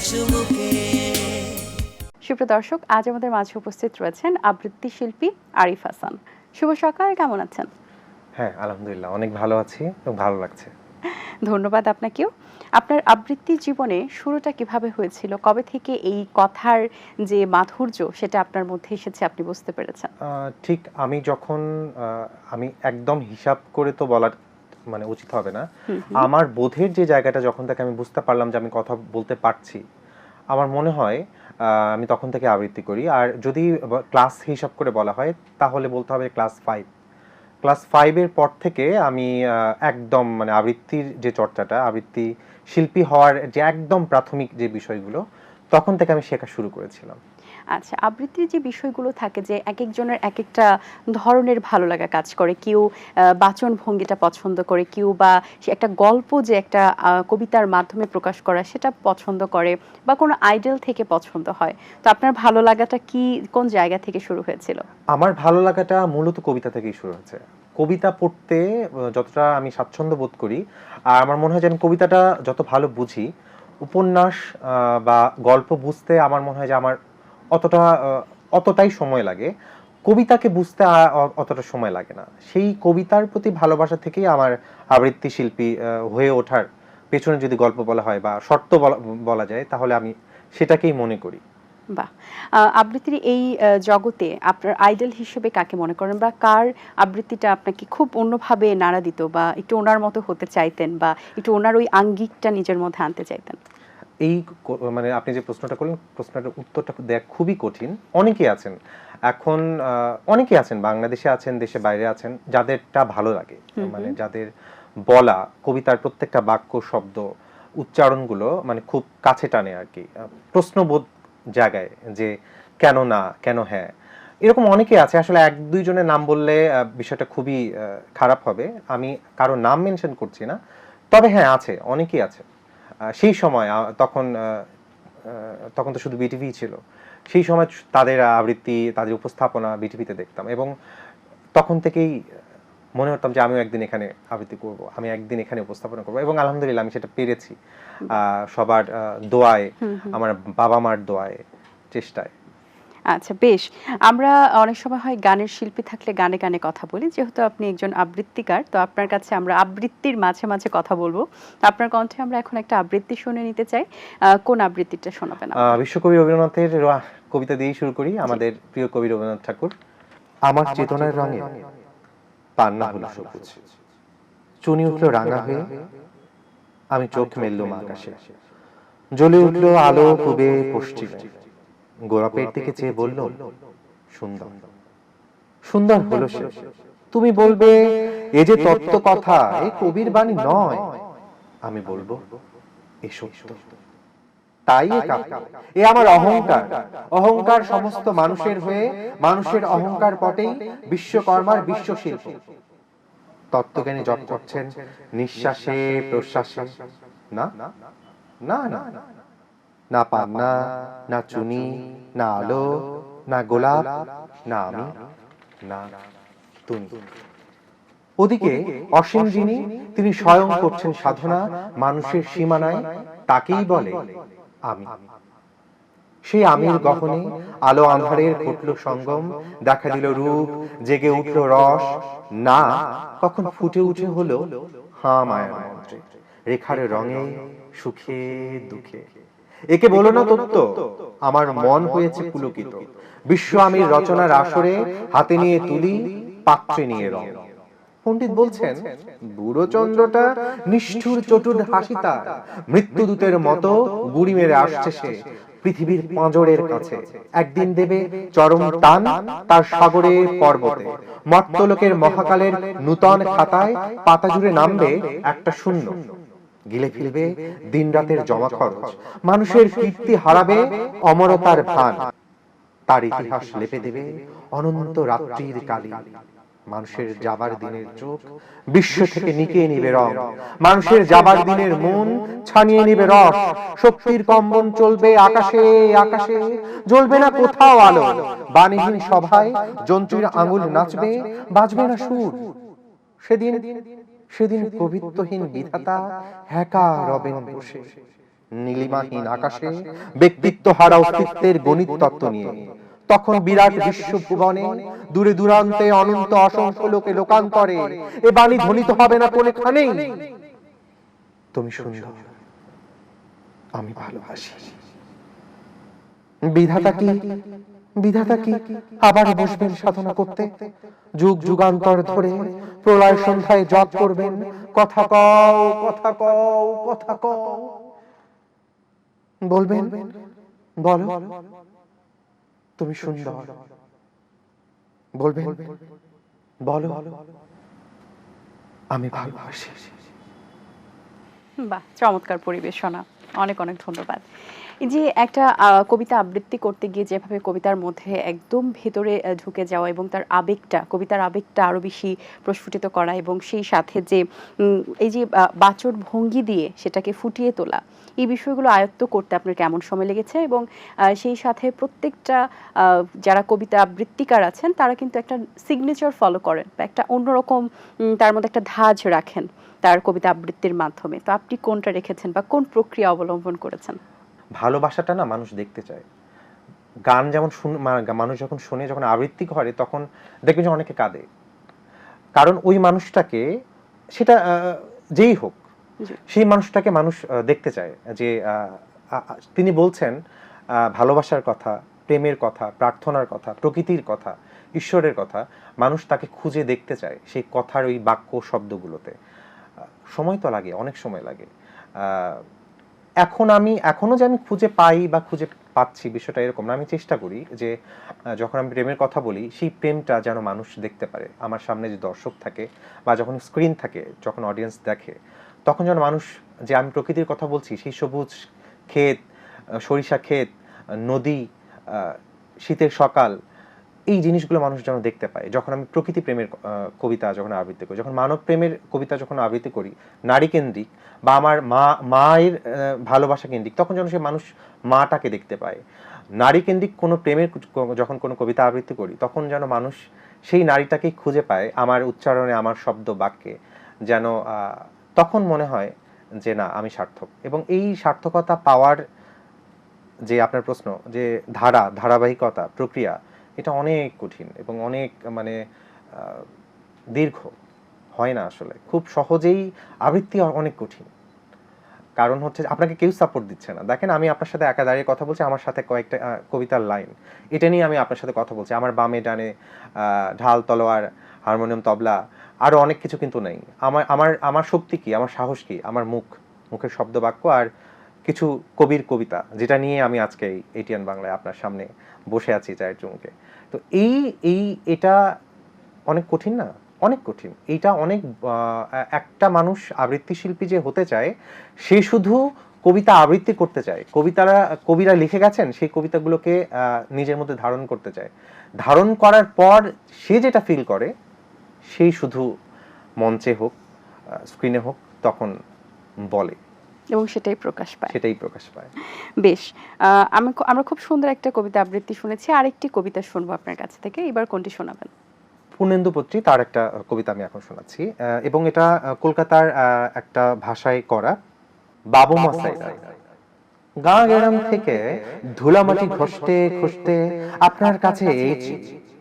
সুমুখে। সুপ্রিয় দর্শক, আজ আমাদের মাঝে উপস্থিত রয়েছেন আবৃত্তি শিল্পী আরিফ হাসান। শুভ সকাল, কেমন আছেন? হ্যাঁ, আলহামদুলিল্লাহ অনেক ভালো আছি এবং ভালো লাগছে। ধন্যবাদ আপনাকেও। আপনার আবৃত্তি জীবনে শুরুটা কিভাবে হয়েছিল? কবে থেকে এই কথার যে মাধুর্য সেটা আপনার মধ্যে এসেছে আপনি বুঝতে পেরেছেন? ঠিক আমি যখন আমি একদম হিসাব করে তো বলা মানে উচিত হবে না। আমার বোধের যে জায়গাটা যখন থেকে আমি বুঝতে পারলাম যে আমি কথা বলতে পারছি, আমার মনে হয় আমি তখন থেকে আবৃত্তি করি। আর যদি ক্লাস হিসাব করে বলা হয় তাহলে বলতে হবে ক্লাস 5 এর পর থেকে আমি একদম মানে আবৃত্তির যে চর্চাটা, আবৃত্তি শিল্পী হওয়ার যে একদম প্রাথমিক যে বিষয়গুলো তখন থেকে আমি শেখা শুরু করেছিলাম। আচ্ছা, আবৃত্তির যে বিষয়গুলো থাকে যে একেকজনের একেকটা ধরনের ভালো লাগা কাজ করে। কেউ বাচন ভঙ্গিটা পছন্দ করে, কেউ বা সে একটা গল্প যে একটা কবিতার মাধ্যমে প্রকাশ করা সেটা পছন্দ করে, বা কোনো আইডল থেকে পছন্দ হয়। তো আপনার ভালো লাগাটা কি কোন জায়গা থেকে শুরু হয়েছিল? আমার ভালো লাগাটা মূলত কবিতা থেকেই শুরু হয়েছে। কবিতা পড়তে যতটা আমি স্বাচ্ছন্দ্য বোধ করি, আর আমার মনে হয় যে আমি কবিতাটা যত ভালো বুঝি, উপন্যাস বা গল্প বুঝতে আমার মনে হয় যে আমার অতটা অতটাই সময় লাগে। কবিতাকে বুঝতে অতটা সময় লাগে না। সেই কবিতার প্রতি ভালোবাসা থেকেই আমার আবৃত্তি শিল্পী হয়ে ওঠার পেছনে যদি গল্প বলা হয় বা শর্ত বলা যায় তাহলে আমি সেটাকেই মনে করি। বাহ! আবৃত্তির এই জগতে আপনার আইডল হিসেবে কাকে মনে করেন, বা কার আবৃত্তিটা আপনাকে খুব অন্যভাবে নাড়া দিত, বা একটু ওনার মতো হতে চাইতেন, বা একটু ওনার ওই আঙ্গিকটা নিজের মধ্যে আনতে চাইতেন? এই মানে আপনি যে প্রশ্নটা করলেন, প্রশ্নটার উত্তরটা দেয়া খুবই কঠিন। অনেকেই আছেন। এখন অনেকেই আছেন, বাংলাদেশে আছেন, দেশে বাইরে আছেন, যাদেরটা ভালো লাগে। মানে যাদের বলা কবিতার প্রত্যেকটা বাক্য, শব্দ, উচ্চারণগুলো মানে খুব কাছে টানে আরকি। প্রশ্নবোধ জাগায় যে কেন না, কেন হ্যাঁ। এরকম অনেকেই আছে। আসলে ১-২ জনের নাম বললে বিষয়টা খুবই খারাপ হবে। আমি কারো নাম মেনশন করছি না। তবে হ্যাঁ, আছে, অনেকেই আছে। সেই সময় তখন তো শুধু বিটিভি ছিল। সেই সময় তাদের আবৃত্তি, তাদের উপস্থাপনা বিটিভিতে দেখতাম এবং তখন থেকেই মনে হতাম যে আমিও একদিন এখানে আবৃত্তি করব, আমি একদিন এখানে উপস্থাপনা করব এবং আলহামদুলিল্লাহ আমি সেটা পেরেছি। সবার দোয়ায়, আমার বাবা মার দোয়ায়, চেষ্টায়। আচ্ছা, বেশ। আমরা অনেক সময় হয় গানের শিল্পী থাকলে গানে, গানে কথা বলি। যেহেতু আপনি একজন আবৃত্তিকার, তো আপনার কাছে আমরা আবৃত্তির মাঝে, মাঝে কথা বলব। আপনার কণ্ঠে আমরা এখন একটা আবৃত্তি শুনে নিতে চাই। কোন আবৃত্তিটা শোনাবেন আমাদের? বিশ্বকবি রবীন্দ্রনাথের কবিতা দিয়েই শুরু করি। আমাদের প্রিয় কবি রবীন্দ্রনাথ ঠাকুর। আমার চেতনার রঙে পান্না হলো সবুজ, চুনি উঠল রাঙা হয়ে, আমি চোখ মেললুম আকাশে, জ্বলে উঠল আলো পূবে পশ্চিমে, গোলাপের দিকে চেয়ে বলল সুন্দর। সুন্দর হলো সে। তুমি বলবে এ যে তত্ত্ব কথা, এ কবির বাণী নয়। আমি বলবো এ সত্য। তাই এ কাব্য, এ আমার অহংকার। অহংকার সমস্ত মানুষের হয়ে, মানুষের অহংকার পটেই বিশ্বকর্মার বিশ্বশিল্প। তত্ত্বজ্ঞানী জপ করছেন নিঃশ্বাসে প্রশ্বাসে। না না না না পান্না, না চুনি, না আলো, না গোলাপ, না আমি, না তুমি। ওদিকে অসীম যিনি, তিনি স্বয়ং করছেন সাধনা মানুষের সীমানায়, তাকেই বলে আমি। সেই আমির গহনে আলো আঁধারের ঘটল সঙ্গম, দেখা দিল রূপ, জেগে উঠল রস। না কখন ফুটে উঠে হলো হাঁ মায়ার মন্ত্রে, রেখার রঙে, সুখে দুঃখে। একে বলো না তত্ত্ব, আমার মন হয়েছে পুলকিত। বিশ্ব আমির রচনার আসরে হাতে নিয়ে তুলি, পাত্রে নিয়ে রং। পণ্ডিত বলছেন বুড়ো চন্দ্রটা নিষ্ঠুর চটুর হাসি তার, মৃত্যুদূতের মতো গুড়ি মেরে আসছে সে পৃথিবীর পাঁজরের কাছে। একদিন দেবে চরম টান তার সাগরে পর্বতে, মর্তলোকের মহাকালের নূতন খাতায় পাতা জুড়ে নামবে একটা শূন্য। গিলে ফেলবে দিন রাতের জমা খরচ, মানুষের কীর্তি হারাবে অমরতার ভান। তার ইতিহাস লেপে দেবে অনন্ত রাত্রির কালি। মানুষের যাবার দিনের চোখ বিশ্ব থেকে নিকিয়ে নিবে রং, মানুষের যাবার দিনের মন ছানিয়ে নিবে রস। শক্তির কম্বন চলবে আকাশে আকাশে, জ্বলবে না কোথাও আলো। বাণীহীন সভায় যন্ত্রীর আঙুল নাচবে, বাজবে না সুর। সেদিন সেদিন কবিত্বহীন বিধাতা একা রবেন বসে, নীলিমাহীন আকাশে ব্যক্তিত্ব হারা অস্তিত্বের গণিত তত্ত্ব নিয়ে, তখন বিরাট বিশ্ব ভুবনে দূরে দূরান্তে অনন্ত অসংখ্য লোকে লোকান্তরে এ বাণী ধ্বনিত হবে না কোনখানেই, তুমি সুন্দর, আমি ভালোবাসি। বিধাতা কি আবার বসবেন সাধনা করতে, যুগ যুগান্তর ধরে প্রলয় সন্ধ্যায় জপ করবেন, কথা কও কথা কও কথা কও, বলবেন বলো তুমি সুন্দর, বলবেন বলো আমি ভালোবাসি। বাহ, চমৎকার পরিবেশনা, অনেক অনেক ধন্যবাদ। এই যে একটা কবিতা আবৃত্তি করতে গিয়ে যেভাবে কবিতার মধ্যে একদম ভেতরে ঢুকে যাওয়া এবং তার আবেগটা, কবিতার আবেগটা আরো বেশি প্রস্ফুটিত করা, এবং সেই সাথে যে এই যে বাচন ভঙ্গি দিয়ে সেটাকে ফুটিয়ে তোলা, এই বিষয়গুলো আয়ত্ত করতে আপনার কেমন সময় লেগেছে? এবং সেই সাথে প্রত্যেকটা যারা কবিতা আবৃত্তিকার আছেন তারা কিন্তু একটা সিগনেচার ফলো করেন বা একটা অন্যরকম তার মধ্যে একটা ধাঁচ রাখেন তার কবিতা আবৃত্তির মাধ্যমে। তো আপনি কোনটা রেখেছেন বা কোন প্রক্রিয়া অবলম্বন করেছেন? ভালোবাসাটা না মানুষ দেখতে চায়। গান যেমন মানুষ যখন শুনে, যখন আবৃত্তি করে, তখন দেখবেন যে অনেকে কাঁদে, কারণ ওই মানুষটাকে, সেটা যেই হোক, সেই মানুষটাকে মানুষ দেখতে চায় যে তিনি বলছেন ভালোবাসার কথা, প্রেমের কথা, প্রার্থনার কথা, প্রকৃতির কথা, ঈশ্বরের কথা। মানুষ তাকে খুঁজে দেখতে চায় সেই কথার ওই বাক্য শব্দগুলোতে। সময় তো লাগে, অনেক সময় লাগে। এখনো যে আমি খুঁজে পাই বা খুঁজে পাচ্ছি, বিষয়টা এরকম না। আমি চেষ্টা করি যে যখন আমি প্রেমের কথা বলি, সেই প্রেমটা যেন মানুষ দেখতে পারে। আমার সামনে যে দর্শক থাকে বা যখন স্ক্রিন থাকে, যখন অডিয়েন্স দেখে, তখন যেন মানুষ, যে আমি প্রকৃতির কথা বলছি, সেই সবুজ ক্ষেত, সরিষা ক্ষেত, নদী, শীতের সকাল, এই জিনিসগুলো মানুষ যেন দেখতে পায়। যখন আমি প্রকৃতি প্রেমের কবিতা যখন আবৃত্তি করি, যখন মানব প্রেমের কবিতা যখন আবৃত্তি করি, নারী কেন্দ্রিক বা আমার মায়ের ভালোবাসা কেন্দ্রিক, তখন যেন সে মানুষ মাটাকে দেখতে পায়। নারী কেন্দ্রিক কোনো প্রেমের যখন কোনো কবিতা আবৃত্তি করি, তখন যেন মানুষ সেই নারীটাকেই খুঁজে পায় আমার উচ্চারণে, আমার শব্দ বাক্যে, যেন তখন মনে হয় যে না, আমি সার্থক। এবং এই সার্থকতা পাওয়ার যে আপনার প্রশ্ন, যে ধারাবাহিকতা, প্রক্রিয়া, এটা অনেক কঠিন এবং অনেক দীর্ঘ, হয় না আসলে খুব সহজেই। আবৃত্তি অনেক কঠিন, কারণ হচ্ছে আপনাকে কেউ সাপোর্ট দিচ্ছে না। দেখেন, আমি আপনার সাথে একা দাঁড়িয়ে কথা বলছি, আমার সাথে কয়েকটা কবিতার লাইন, এটা নিয়ে আমি আপনার সাথে কথা বলছি। আমার বামে ডানে ঢাল, তলোয়ার, হারমোনিয়াম, তবলা, আরো অনেক কিছু কিন্তু নেই। আমার শক্তি কি, আমার সাহস কি, আমার মুখের শব্দ বাক্য আর কিছু কবির কবিতা, যেটা নিয়ে আমি আজকে এটিএন বাংলায় আপনার সামনে বসে আছি চায়ের চুমুকে। তো এটা অনেক কঠিন না? অনেক কঠিন। এইটা অনেক, একটা মানুষ আবৃত্তি শিল্পী যে হতে চায়, সে শুধু কবিতা আবৃত্তি করতে চায়। কবিরা লিখে গেছেন, সেই কবিতাগুলোকে নিজের মধ্যে ধারণ করতে চায়। ধারণ করার পর সে যেটা ফিল করে, সেই শুধু মঞ্চে হোক, স্ক্রিনে হোক, তখন বলে এবং সেটাই প্রকাশ পায়। বেশ, আমরা খুব সুন্দর একটা কবিতা আবৃত্তি শুনেছি, আরেকটি কবিতা শুনবো আপনার কাছ থেকে। এবার কোনটি শোনাবেন? পূর্ণেন্দু পত্রী, তার একটা কবিতা আমি এখন শোনাচ্ছি, এবং এটা কলকাতার একটা ভাষায় করা। বাবু মশাই, গাঁ গ্রাম থেকে ধুলামাটি ঘষতে ঘষতে আপনার কাছে এইছি,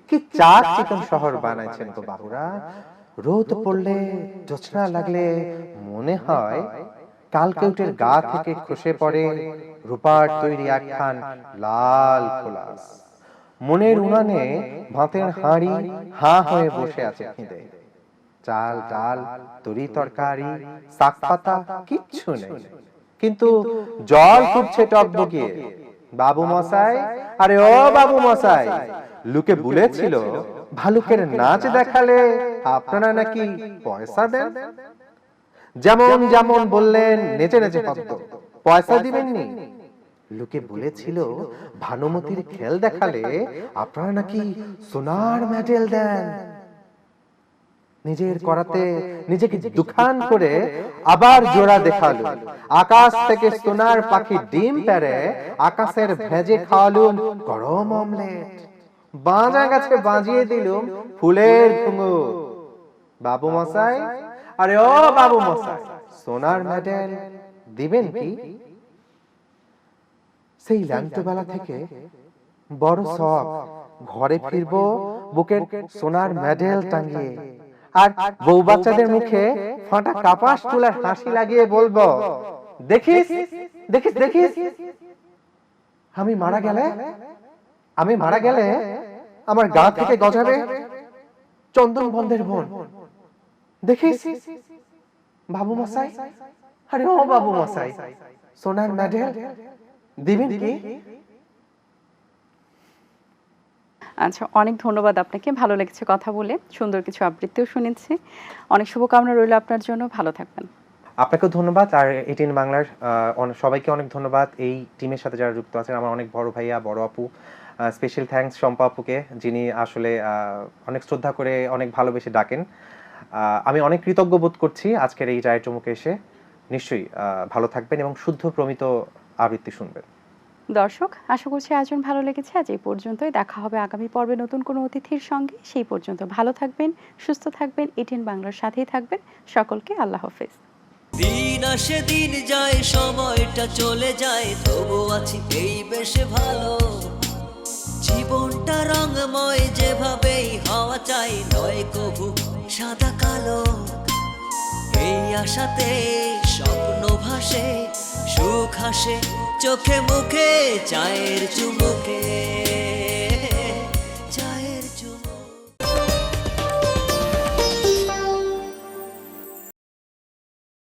কি চাক চিকন শহর বানাইছেন গো বাবুরা। রোদ পড়লে, জ্যোৎস্না লাগলে মনে হয় কালকেউটের গা থেকে খসে পড়ে রূপার তৈরি একখান লাল খোলাস। মনের উনানে ভাতের হাঁড়ি হাঁ হয়ে বসে আছে খিদে। চাল ডাল, তরি তরকারি, শাক পাতা কিচ্ছু নেই, কিন্তু জল ফুটছে টকবগিয়ে। বাবু মশাই, আরে ও বাবু মশাই, লোকে বলেছিল ভালুকের নাচ দেখালে আপনারা নাকি পয়সা দেন। যেমন যেমন বললেন নেচে নেচে হতো, পয়সা দিবেননি। লোকে বলেছিল ভানুমতির খেল দেখালে আপনারা নাকি সোনার মেডেল দেন। নিজের করাতে নিজেকে দুখান করে আবার জোড়া দেখালো। আকাশ থেকে সোনার পাখি ডিম পেড়ে আকাশের ভেজে খাওয়ালুম গরম অমলেট। বাঁজা গাছে বাজিয়ে দিলুম ফুলের ঘুঙুর। বাবু মশাই, আরে ও বাবু মশাই, সোনার মেডেল দিবেন কি? সেই ল্যাংটোবেলা থেকে বড় শখ, ঘরে ফিরবো বুকের সোনার মেডেল টাঙিয়ে, আর বউ বাচ্চাদের মুখে ফাটা কাপাস তুলার হাসি লাগিয়ে বলবো, দেখিস দেখিস দেখিস, আমি মারা গেলে আমার গা থেকে গজাবে চন্দন বন্ধের বোন। দেখিস বাবু মশাই, আরে ও বাবু মশাই, সোনার মেডেল দিবেন কি? আচ্ছা, অনেক ধন্যবাদ আপনাকে, ভালো লেগেছে কথা বলে, সুন্দর কিছু আবৃত্তিও শুনেছি। অনেক শুভকামনা রইল আপনার জন্য, ভালো থাকবেন। আপনাকেও ধন্যবাদ, আর এটিএন বাংলার সবাইকে অনেক ধন্যবাদ। এই টিমের সাথে যারা যুক্ত আছেন, আমার অনেক বড় ভাইয়া, বড় আপু, স্পেশাল থ্যাঙ্কস শম্পা আপুকে, যিনি আসলে অনেক শ্রদ্ধা করে, অনেক ভালোবেসে ডাকেন। আমি অনেক কৃতজ্ঞ বোধ করছি আজকের এই রায় চমুকে এসে। নিশ্চয়ই ভালো থাকবেন এবং শুদ্ধ প্রমিত আবৃত্তি শুনবেন। দর্শক, আশা করছি আয়োজন ভালো লেগেছে। আজ এই পর্যন্তই, দেখা হবে আগামী পর্বে নতুন কোনো অতিথির সঙ্গে। সেই পর্যন্ত ভালো থাকবেন, সুস্থ থাকবেন, এটিএন বাংলার সাথেই থাকবেন। সকলকে আল্লাহ হাফেজ। দিন আসে দিন যায়, সময়টা চলে যায়, তবু আছি এই বেশ ভালো। জীবনটা রঙময়, যেভাবেই হওয়া চাই, নয় কভু সাদা কালো। এই আশাতে স্বপ্ন ভাসে, সুখ হাসে চোখে মুখে, চায়ের চুমুকে।